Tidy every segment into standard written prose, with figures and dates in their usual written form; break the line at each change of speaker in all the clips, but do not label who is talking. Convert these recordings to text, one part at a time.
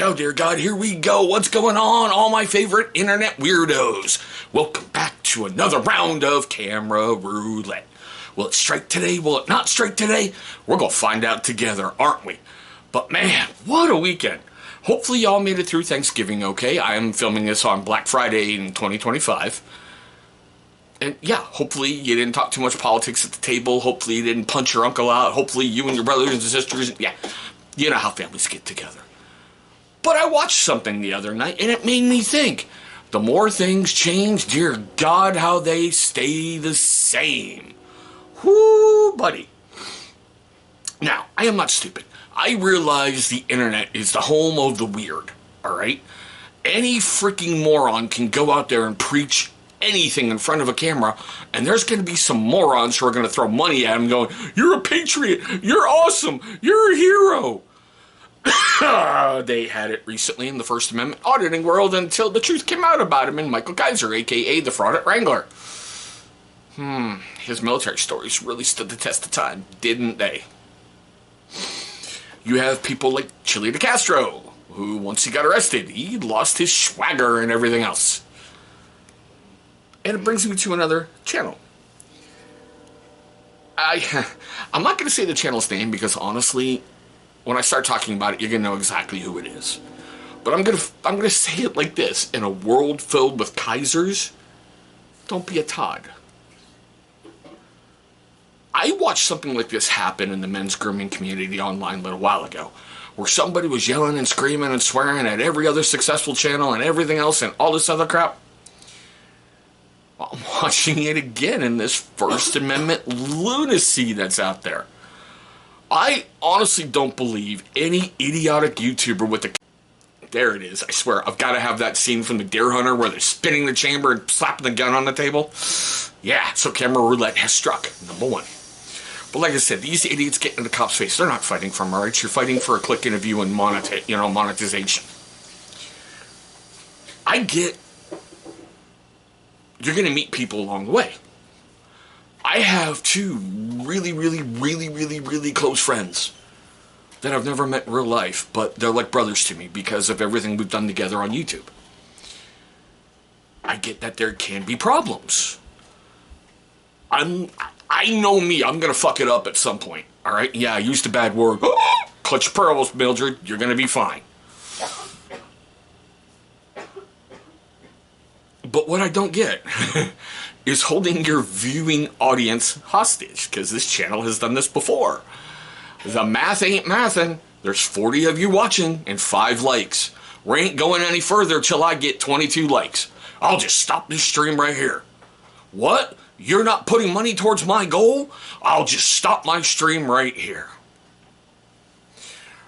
Oh dear God, here we go. What's going on, all my favorite internet weirdos? Welcome back to another round of Camera Roulette. Will it strike today? Will it not strike today? We're going to find out together, aren't we? But man, what a weekend. Hopefully y'all made it through Thanksgiving okay. I am filming this on Black Friday in 2025. And yeah, hopefully you didn't talk too much politics at the table. Hopefully you didn't punch your uncle out. Hopefully you and your brothers and sisters, yeah, you know how families get together. But I watched something the other night, and it made me think. The more things change, dear God, how they stay the same. Whoo, buddy. Now, I am not stupid. I realize the internet is the home of the weird, alright? Any freaking moron can go out there and preach anything in front of a camera, and there's going to be some morons who are going to throw money at him going, "You're a patriot, you're awesome, you're a hero." They had it recently in the First Amendment auditing world until the truth came out about him and Michael Geyser, aka the Fraud at Wrangler. His military stories really stood the test of time, didn't they? You have people like Chile de Castro, who once he got arrested, he lost his swagger and everything else. And it brings me to another channel. I'm not going to say the channel's name because honestly, when I start talking about it, you're going to know exactly who it is. But I'm gonna say it like this. In a world filled with Kaisers, don't be a Todd. I watched something like this happen in the men's grooming community online a little while ago, where somebody was yelling and screaming and swearing at every other successful channel and everything else and all this other crap. Well, I'm watching it again in this First Amendment lunacy that's out there. I honestly don't believe any idiotic YouTuber with the... There it is, I swear. I've got to have that scene from The Deer Hunter where they're spinning the chamber and slapping the gun on the table. Yeah, so Camera Roulette has struck, number one. But like I said, these idiots get in the cop's face. They're not fighting for rights. You're fighting for a click and a view and monetization. I get... You're going to meet people along the way. I have two really close friends that I've never met in real life, but they're like brothers to me because of everything we've done together on YouTube. I get that there can be problems. I know me, I'm going to fuck it up at some point, alright? Yeah, I used a bad word. Clutch your pearls, Mildred, you're going to be fine. But what I don't get is holding your viewing audience hostage, because this channel has done this before. The math ain't mathin'. There's 40 of you watching and 5 likes. We ain't going any further till I get 22 likes. I'll just stop this stream right here. What? You're not putting money towards my goal? I'll just stop my stream right here.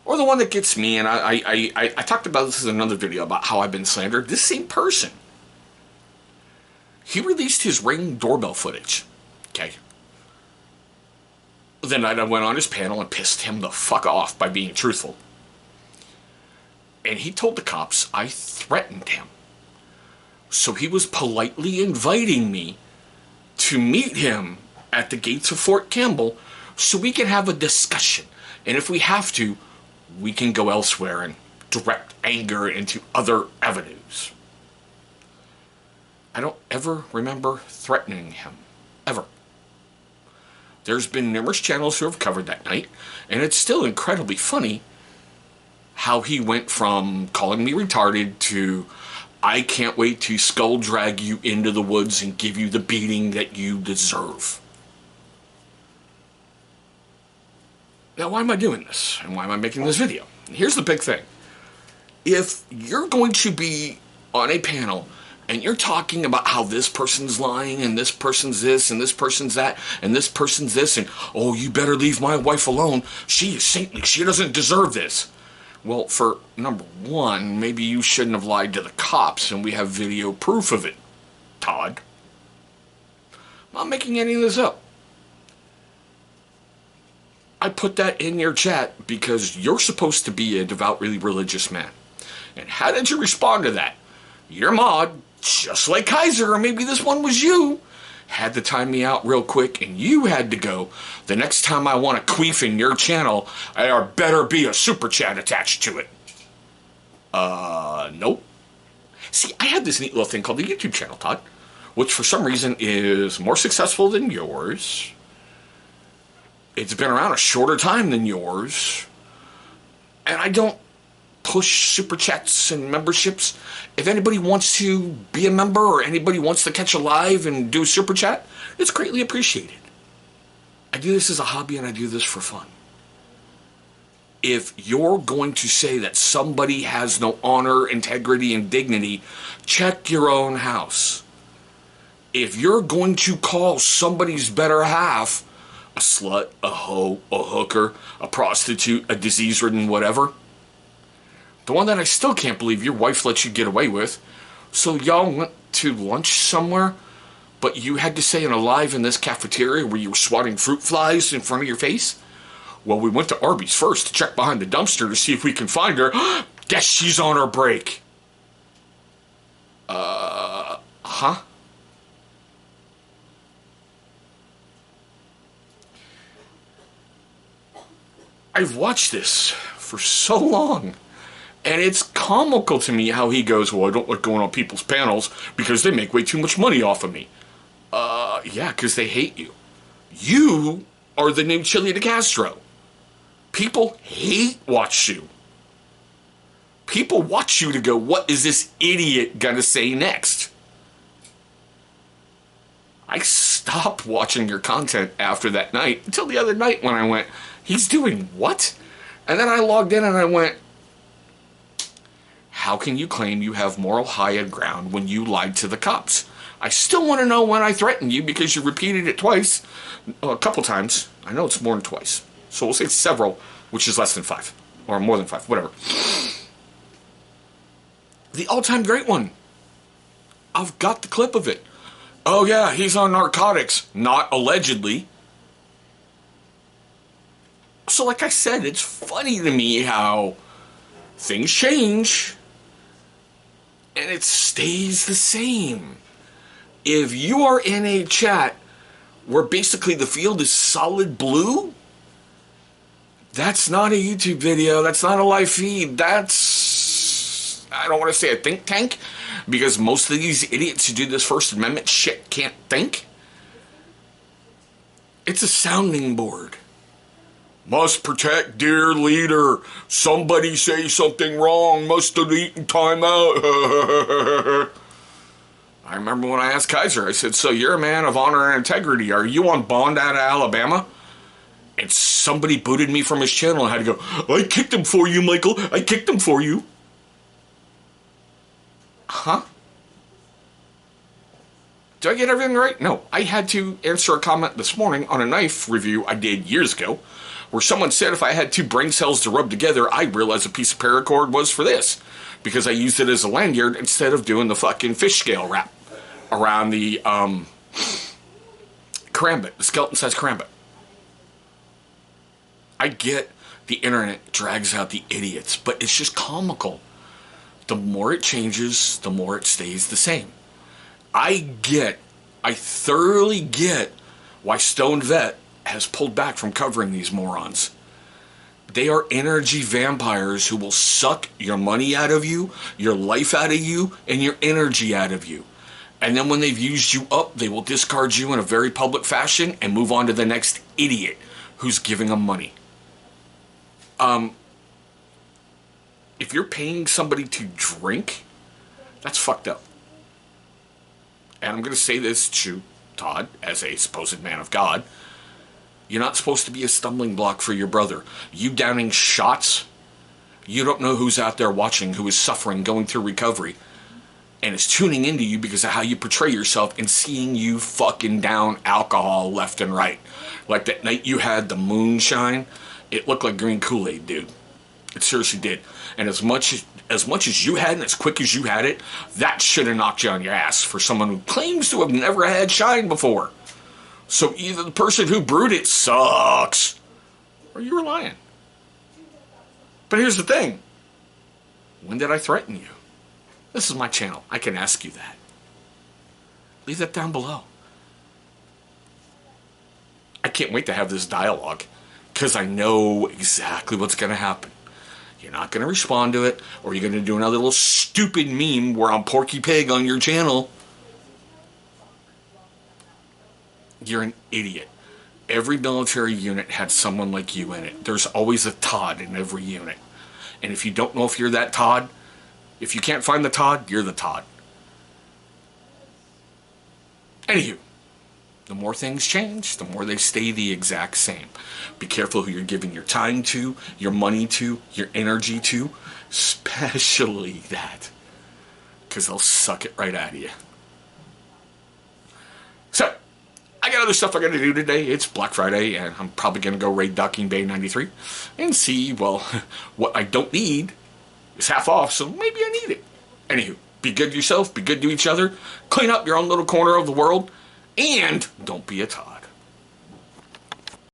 Or the one that gets me, and I talked about this in another video about how I've been slandered. This same person. He released his Ring doorbell footage, okay? The night I went on his panel and pissed him the fuck off by being truthful. And he told the cops I threatened him. So he was politely inviting me to meet him at the gates of Fort Campbell so we can have a discussion. And if we have to, we can go elsewhere and direct anger into other avenues. I don't ever remember threatening him. Ever. There's been numerous channels who have covered that night, and it's still incredibly funny how he went from calling me retarded to, "I can't wait to skull drag you into the woods and give you the beating that you deserve." Now, why am I doing this? And why am I making this video? Here's the big thing. If you're going to be on a panel and you're talking about how this person's lying, and this person's this, and this person's that, and this person's this, and, "Oh, you better leave my wife alone. She is saintly. She doesn't deserve this." Well, for number one, maybe you shouldn't have lied to the cops, and we have video proof of it, Todd. I'm not making any of this up. I put that in your chat because you're supposed to be a devout, really religious man. And how did you respond to that? Your mod, just like Kaiser, or maybe this one was you, had to time me out real quick, and you had to go, "The next time I want a queef in your channel, there better be a super chat attached to it." Nope. See, I have this neat little thing called the YouTube channel, Todd, which for some reason is more successful than yours. It's been around a shorter time than yours. And I don't push super chats and memberships. If anybody wants to be a member or anybody wants to catch a live and do a super chat, it's greatly appreciated. I do this as a hobby and I do this for fun. If you're going to say that somebody has no honor, integrity, and dignity, check your own house. If you're going to call somebody's better half a slut, a hoe, a hooker, a prostitute, a disease-ridden whatever, the one that I still can't believe your wife lets you get away with, so y'all went to lunch somewhere, but you had to say in a live in this cafeteria where you were swatting fruit flies in front of your face? Well, we went to Arby's first to check behind the dumpster to see if we can find her. Guess she's on her break. Huh? I've watched this for so long, and it's comical to me how he goes, well, I don't like going on people's panels because they make way too much money off of me. Yeah, because they hate you. You are the new Chili de Castro. People hate watch you. People watch you to go, what is this idiot gonna say next? I stopped watching your content after that night until the other night when I went, he's doing what? And then I logged in and I went, how can you claim you have moral high ground when you lied to the cops? I still want to know when I threatened you because you repeated it twice, a couple times. I know it's more than twice. So we'll say several, which is less than 5. Or more than 5, whatever. The all-time great one. I've got the clip of it. Oh yeah, he's on narcotics. Not allegedly. So like I said, it's funny to me how things change and it stays the same. If you are in a chat where basically the field is solid blue, that's not a YouTube video, that's not a live feed, that's, I don't want to say a think tank, because most of these idiots who do this First Amendment shit can't think. It's a sounding board. Must protect dear leader. Somebody say something wrong. Must have eaten time out. I remember when I asked Kaiser, I said, so you're a man of honor and integrity. Are you on bond out of Alabama? And somebody booted me from his channel and had to go, I kicked him for you, Michael. I kicked him for you. Huh? Did I get everything right? No. I had to answer a comment this morning on a knife review I did years ago where someone said if I had 2 brain cells to rub together, I realized a piece of paracord was for this because I used it as a lanyard instead of doing the fucking fish scale wrap around the karambit, the skeleton-sized karambit. I get the internet drags out the idiots, but it's just comical. The more it changes, the more it stays the same. I thoroughly get why Stone Vet has pulled back from covering these morons. They are energy vampires who will suck your money out of you, your life out of you, and your energy out of you. And then when they've used you up, they will discard you in a very public fashion and move on to the next idiot who's giving them money. If you're paying somebody to drink, that's fucked up. And I'm going to say this to Todd, as a supposed man of God. You're not supposed to be a stumbling block for your brother. You downing shots, you don't know who's out there watching, who is suffering, going through recovery, and is tuning into you because of how you portray yourself and seeing you fucking down alcohol left and right. Like that night you had the moonshine, it looked like green Kool-Aid, dude. It seriously did. And as much as you had and as quick as you had it, that should have knocked you on your ass for someone who claims to have never had shine before. So either the person who brewed it sucks, or you were lying. But here's the thing. When did I threaten you? This is my channel. I can ask you that. Leave that down below. I can't wait to have this dialogue, because I know exactly what's going to happen. You're not going to respond to it, or you're going to do another little stupid meme where I'm Porky Pig on your channel. You're an idiot. Every military unit had someone like you in it. There's always a Todd in every unit. And if you don't know if you're that Todd, if you can't find the Todd, you're the Todd. Anywho, the more things change, the more they stay the exact same. Be careful who you're giving your time to, your money to, your energy to, especially that. Because they'll suck it right out of you. So, I got other stuff I got to do today. It's Black Friday, and I'm probably going to go raid Docking Bay 93 and see, well, what I don't need is half off, so maybe I need it. Anywho, be good to yourself, be good to each other, clean up your own little corner of the world, and don't be a Todd.